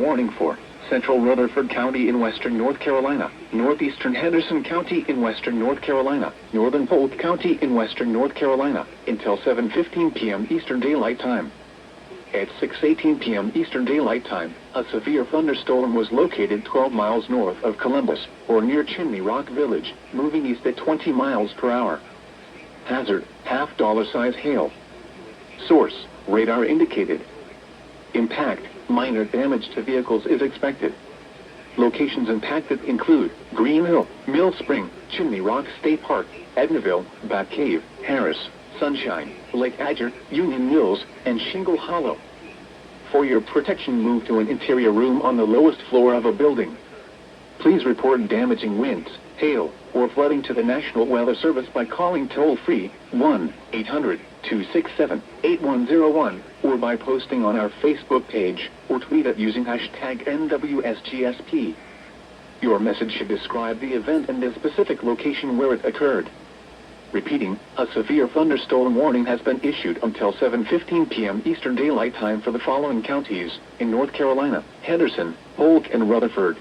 warning for Central Rutherford County in western North Carolina, northeastern Henderson County in western North Carolina, northern Polk County in western North Carolina, until 7:15 p.m. Eastern Daylight Time. At 6:18 p.m. Eastern Daylight Time, a severe thunderstorm was located 12 miles north of Columbus, or near Chimney Rock Village, moving east at 20 miles per hour. Hazard, $half-size hail. Source, radar indicated. Impact, minor damage to vehicles is expected. Locations impacted include Green Hill, Mill Spring, Chimney Rock State Park, Ednaville, Bat Cave, Harris, Sunshine, Lake Adger, Union Mills, and Shingle Hollow. For your protection, move to an interior room on the lowest floor of a building. Please report damaging winds, hail, or flooding to the National Weather Service by calling toll-free 1-800-267-8101 or by posting on our Facebook page or tweet it using hashtag NWSGSP. Your message should describe the event and the specific location where it occurred. Repeating, a severe thunderstorm warning has been issued until 7:15 p.m. Eastern Daylight Time for the following counties in North Carolina: Henderson, Polk, and Rutherford.